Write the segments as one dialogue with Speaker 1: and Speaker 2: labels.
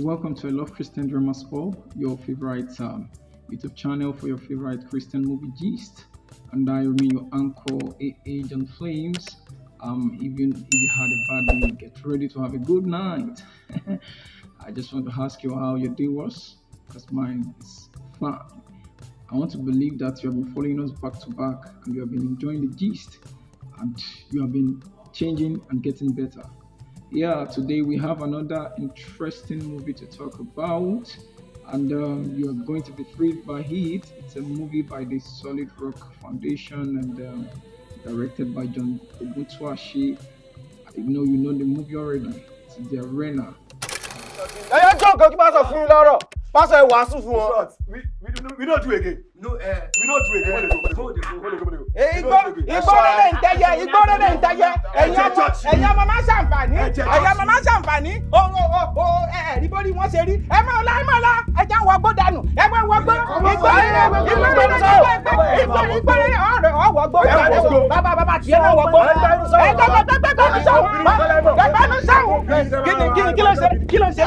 Speaker 1: Welcome to I Love Christian Drama School, your favorite YouTube channel for your favorite Christian movie gist. And I remain your anchor, A.A. John Flames. Even if you had a bad day, get ready to have a good night. I just want to ask you how your day was, because mine is fun. I want to believe that you have been following us back to back and you have been enjoying the gist and you have been changing and getting better. Yeah, today we have another interesting movie to talk about, and you are going to be thrilled by it. It's a movie by the Solid Rock Foundation and directed by John Oguntuashi. I know you know the movie already. It's The Arena.
Speaker 2: ẹyẹ jọ nǹkan kí n bá sọ fún yín lọ́rọ̀ pásọ ẹ wàásù fún wọn. we don't do again.
Speaker 3: No,
Speaker 2: we don't do again. Go.
Speaker 4: ìgbọ́rọ̀ lè ń tẹ́yẹ ẹ̀yin ọmọ máa ṣàǹfààní ẹ̀ẹ́dìbòrí wọn ṣe rí ẹ máa la ẹja ń wọgbó dànù ẹ máa wọgbó ìgbọ́rọ̀ ọ̀wọ́gbó bàbá tiẹ̀ náà wọgbó ẹgbẹ́nu sọ̀hún kí ló ṣe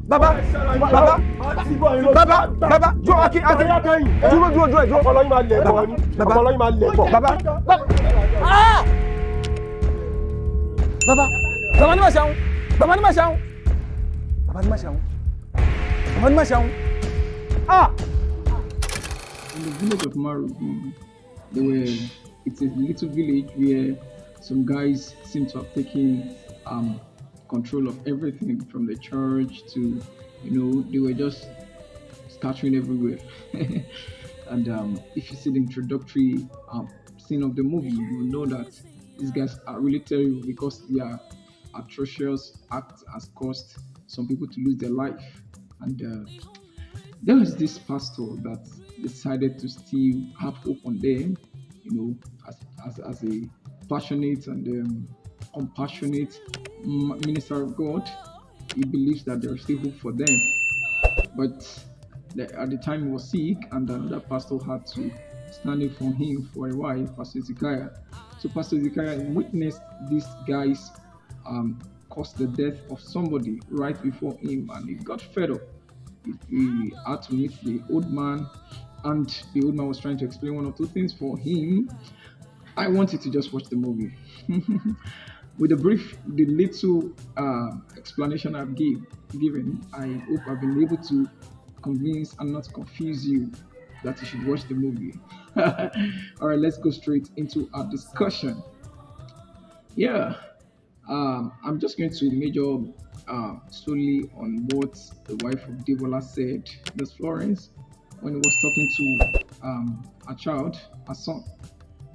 Speaker 4: baba dúró akin dúró
Speaker 2: ọlọ́yin máa lẹ̀ bọ̀ ni ọlọ́yin máa lẹ̀ bọ̀.
Speaker 4: baba ni ma ṣàwọn
Speaker 1: In the village of Marugu, it's a little village where some guys seem to have taken control of everything from the church to, they were just scattering everywhere. And if you see the introductory scene of the movie, you will know that these guys are really terrible because their atrocious act has caused some people to lose their life. And there was this pastor that decided to still have hope on them, as a passionate and compassionate minister of God. He believes that there is still hope for them. But at the time he was sick, and another pastor had to stand in for him for a while, Pastor Ezekiah. So Pastor Ezekiah witnessed these guys cause the death of somebody right before him, and he got fed up. He had to meet the old man, and the old man was trying to explain one or two things for him. I wanted to just watch the movie. With the little explanation I've given, I hope I've been able to convince and not confuse you that you should watch the movie. All right, let's go straight into our discussion. Yeah, I'm just going to major solely on what the wife of Devola said, Miss Florence, when he was talking to a son,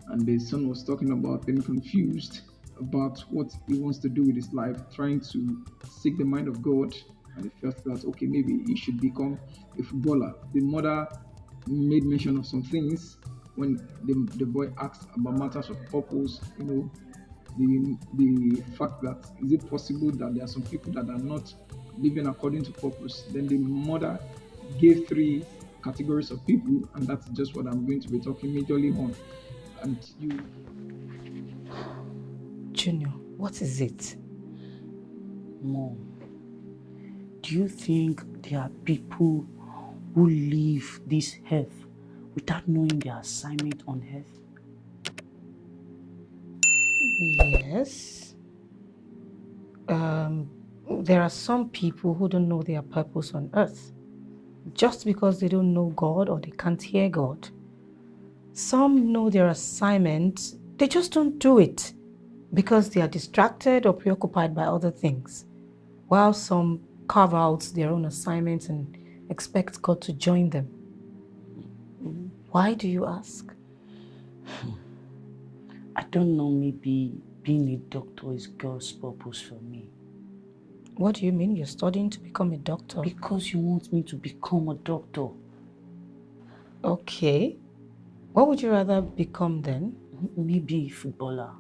Speaker 1: and the son was talking about being confused about what he wants to do with his life, trying to seek the mind of God, and he felt that okay, maybe he should become a footballer. The mother made mention of some things when the boy asked about matters of purpose, the fact that is it possible that there are some people that are not living according to purpose. Then the mother gave 3 categories of people, and that's just what I'm going to be talking majorly on. And you,
Speaker 5: Junior, what is it? Mom, do you think there are people who leave this earth without knowing their assignment on earth?
Speaker 6: Yes. There are some people who don't know their purpose on earth just because they don't know God or they can't hear God. Some know their assignment, they just don't do it because they are distracted or preoccupied by other things, while some carve out their own assignments and expect God to join them. Why do you ask?
Speaker 5: I don't know, maybe being a doctor is God's purpose for me.
Speaker 6: What do you mean? You're studying to become a doctor?
Speaker 5: Because you want me to become a doctor.
Speaker 6: Okay. What would you rather become then?
Speaker 5: Maybe a footballer.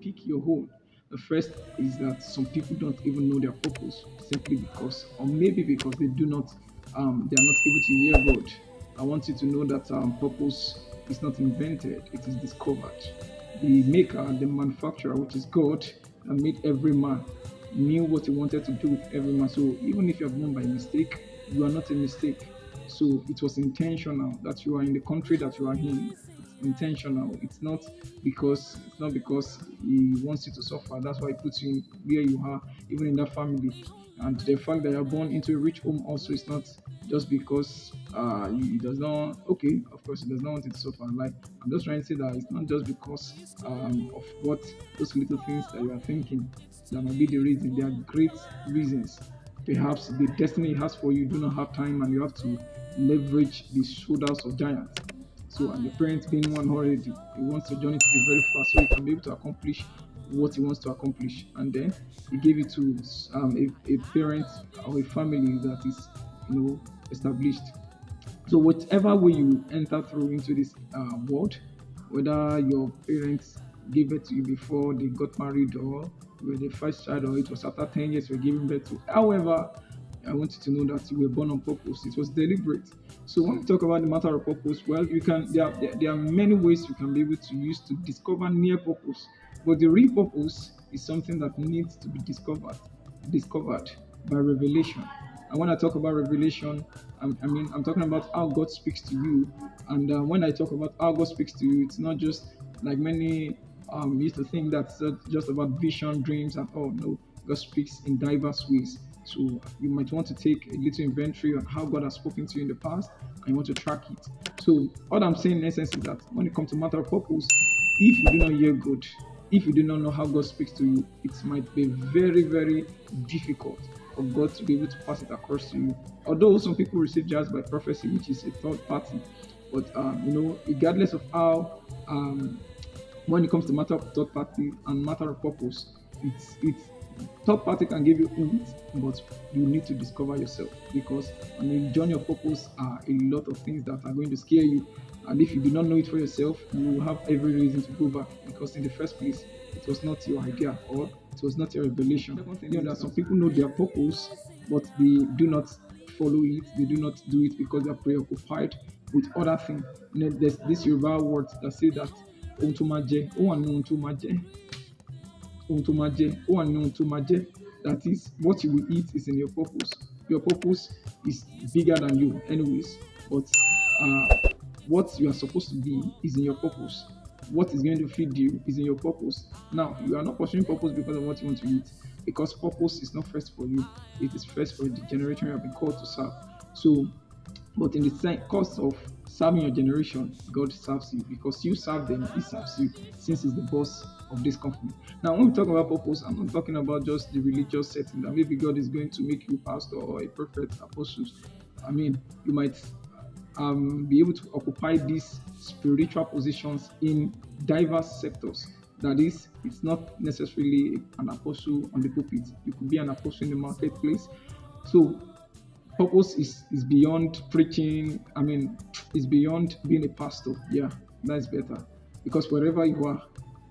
Speaker 1: pick your own. The first is that some people don't even know their purpose simply because, or maybe because they are not able to hear God. I want you to know that purpose is not invented, it is discovered. The maker, the manufacturer, which is God, that made every man, knew what he wanted to do with every man. So even if you are born by mistake, you are not a mistake. So it was intentional that you are in the country that you are in. It's intentional. It's not because he wants you to suffer. That's why he puts you where you are, even in that family. And the fact that you're born into a rich home also is not just because he does not. Okay, of course he does not want you to suffer. Like, I'm just trying to say that it's not just because of what those little things that you are thinking that might be the reason. There are great reasons. Perhaps the destiny he has for you do not have time, and you have to leverage the shoulders of giants. So, and the parent being one already, he wants the journey to be very fast so he can be able to accomplish what he wants to accomplish. And then he gave it to a parent or a family that is, established. So, whatever way you enter through into this world, whether your parents gave birth to you before they got married, or you were the first child, or it was after 10 years you were giving birth to, however, I want you to know that you were born on purpose. It was deliberate. So when we talk about the matter of purpose, well, you can there are many ways you can be able to use to discover near purpose. But the real purpose is something that needs to be discovered by revelation. And when I talk about revelation, I'm talking about how God speaks to you. And when I talk about how God speaks to you, it's not just like many used to think that's just about vision, dreams, and all. No, God speaks in diverse ways. So you might want to take a little inventory on how God has spoken to you in the past, and you want to track it. So all I'm saying in essence is that when it comes to matter of purpose, if you do not hear God, if you do not know how God speaks to you, it might be very, very difficult for God to be able to pass it across to you. Although some people receive just by prophecy, which is a third party, but regardless of how, when it comes to matter of third party and matter of purpose, it's third party can give you hints, but you need to discover yourself, because on the journey of purpose are a lot of things that are going to scare you. And if you do not know it for yourself, you will have every reason to go back, because in the first place, it was not your idea, or it was not your revelation. That some people know their purpose, but they do not follow it, they do not do it because they're preoccupied with other things. There's this Yoruba word that says that ohun tó máa jẹ, ó wà ní ohun tó máa jẹ. Ohun tó máa jẹ, ó wà ní ohun tó máa jẹ. That is, what you will eat is in your purpose. Your purpose is bigger than you anyways, but what you are supposed to be is in your purpose. What is going to feed you is in your purpose. Now, you are not pursuing purpose because of what you want to eat, because purpose is not first for you, it is first for the generation you have been called to serve. So, but in the course of serving your generation, God serves you, because you serve them, He serves you, since He's the boss of this company. Now, when we talk about purpose, I'm not talking about just the religious setting that maybe God is going to make you pastor or a prophet, apostle. You might be able to occupy these spiritual positions in diverse sectors. That is, it's not necessarily an apostle on the pulpit. You could be an apostle in the marketplace. So purpose is beyond preaching. It's beyond being a pastor. Yeah, that's better. Because wherever you are,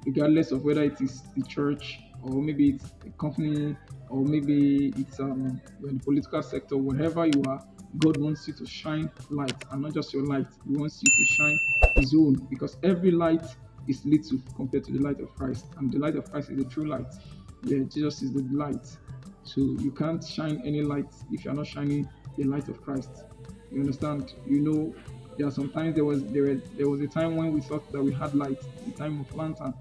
Speaker 1: regardless of whether it is the church, or maybe it's a company, or maybe it's you're in the political sector, wherever you are, God wants you to shine light, and not just your light. He wants you to shine His own, because every light is little compared to the light of Christ, and the light of Christ is the true light. Yeah, Jesus is the light. So you can't shine any light if you're not shining the light of Christ. You understand? There are sometimes there was a time when we thought that we had light, the time of lantern,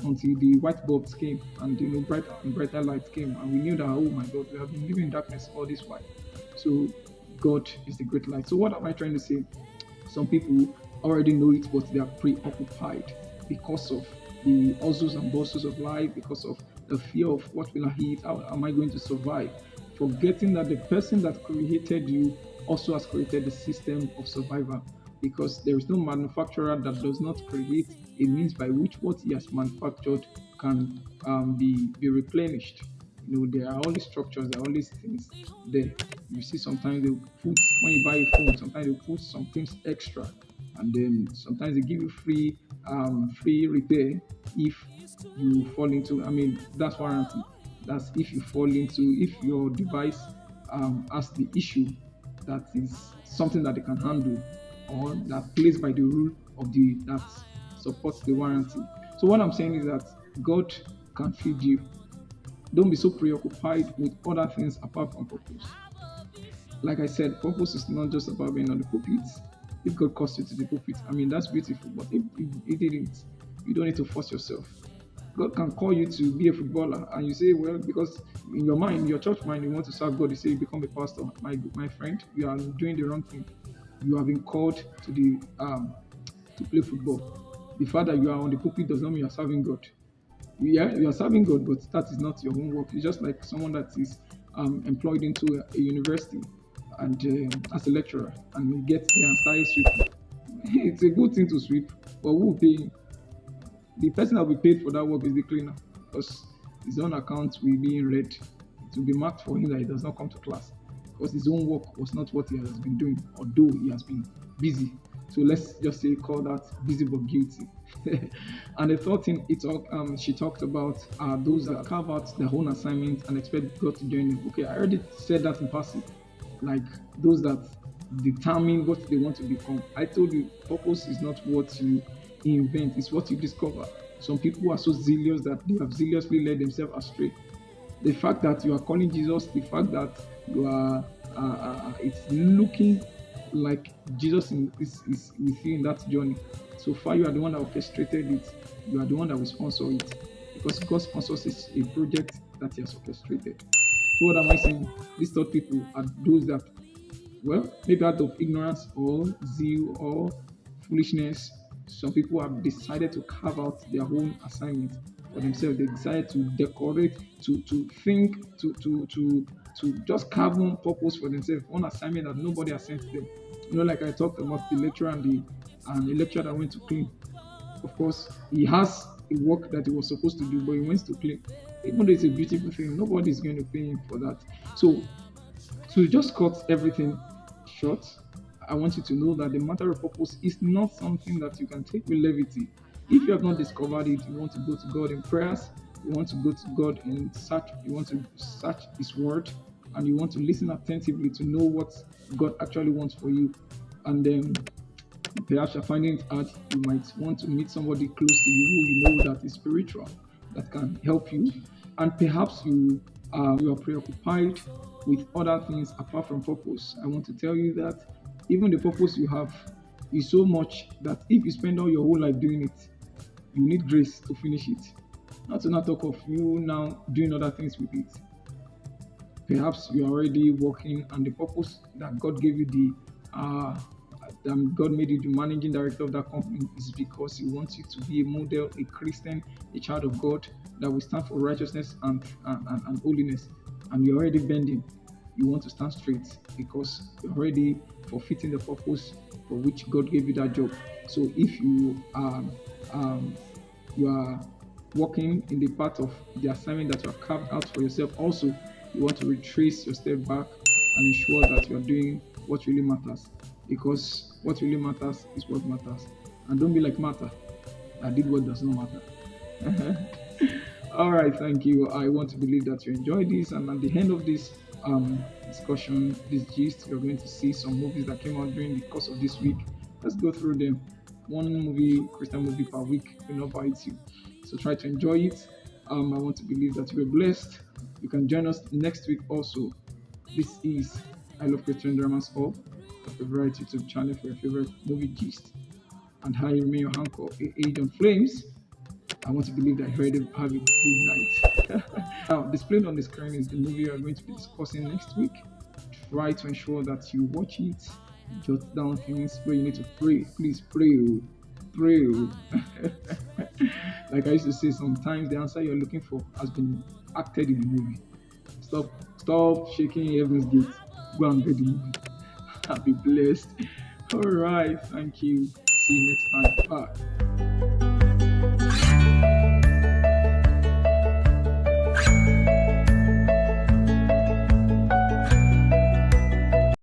Speaker 1: until the white bulbs came, and brighter light came, and we knew that, oh my God, we have been living in darkness all this while. So God is the great light. So what am I trying to say? Some people already know it, but they are preoccupied because of the hustles and bustles of life, because of the fear of what will I eat, how am I going to survive, forgetting that the person that created you also has created the system of survival, because there is no manufacturer that does not create a means by which what he has manufactured can be replenished. There are all these structures, there are all these things there. You see, sometimes they put, when you buy a phone, sometimes they put some things extra, and then sometimes they give you free repair if you fall into. That's warranty. That's if your device has the issue, that is something that they can handle. or that plays by the rule of the that supports the warranty. So what I'm saying is that God can feed you. Don't be so preoccupied with other things apart from purpose. Like I said, purpose is not just about being on the pulpit. If God calls you to the pulpit, I mean that's beautiful. But if He didn't, you don't need to force yourself. God can call you to be a footballer, and you say, well, because in your mind, your church mind, you want to serve God. You say you become a pastor. My friend, you are doing the wrong thing. You have been called to the to play football. The fact that you are on the pulpit does not mean you are serving God. Yeah, you are serving God, but that is not your own work. It's just like someone that is employed into a university and as a lecturer, and he gets there and starts sweeping. It's a good thing to sweep, but who will pay him? The person that will be paid for that work is the cleaner, because his own account will be in red. It will be marked for him that he does not come to class because his own work was not what he has been doing, although he has been busy. So let's just say call that busy but guilty. And the third thing she talked about are those that carve out their own assignment and expect God to join them. Okay, I already said that in passing. Like those that determine what they want to become. I told you, purpose is not what you invent, it's what you discover. Some people are so zealous that they have zealously led themselves astray. The fact that you are calling Jesus, the fact that you are, it's looking like Jesus is with you in that journey. So far, you are the one that orchestrated it. You are the one that will sponsor it, because God sponsors a project that He has orchestrated. So what am I saying? These third people are those that, well, maybe out of ignorance or zeal or foolishness, some people have decided to carve out their own assignment for themselves. They decided to decorate, to think, to just carve one purpose for themselves, one assignment that nobody has sent to them. You know, like I talked about the lecturer and the lecturer that went to clean. Of course, he has a work that he was supposed to do, but he went to clean. Even though it's a beautiful thing, nobody is going to pay him for that. So to just cut everything short, I want you to know that the matter of purpose is not something that you can take with levity. If you have not discovered it, you want to go to God in prayers, you want to go to God in search, you want to search His word, and you want to listen attentively to know what God actually wants for you. And then perhaps you're finding it hard, you might want to meet somebody close to you who you know that is spiritual, that can help you. And perhaps you are preoccupied with other things apart from purpose. I want to tell you that even the purpose you have is so much that if you spend all your whole life doing it, you need grace to finish it. Not to not talk of you now doing other things with it. Perhaps you are already working, and the purpose that God gave you God made you the managing director of that company is because He wants you to be a model, a Christian, a child of God that will stand for righteousness and holiness. And you're already bending. You want to stand straight because you're already fulfilling the purpose for which God gave you that job. So if you are working in the part of the assignment that you have carved out for yourself, also you want to retrace your step back and ensure that you are doing what really matters, because what really matters is what matters. And don't be like Martha that did what does not matter. All right, thank you. I want to believe that you enjoyed this, and at the end of this discussion, this gist, you're going to see some movies that came out during the course of this week. Let's go through them. One movie, Christian movie per week, will not bite you. So try to enjoy it. I want to believe that you were blessed. You can join us next week also. This is I Love Christian Dramas Hub, your favorite YouTube channel for your favorite movie gist. And how you remain your anchor, Age on Flames. I want to believe that you already have a good night. Now, displayed on the screen is the movie we are going to be discussing next week. Try to ensure that you watch it, jot down things where you need to pray. Please pray. Pray. Like I used to say, sometimes the answer you're looking for has been acted in the movie. Stop shaking heaven's gate. Go and get the movie. Be blessed. All right. Thank you. See you next time. Bye.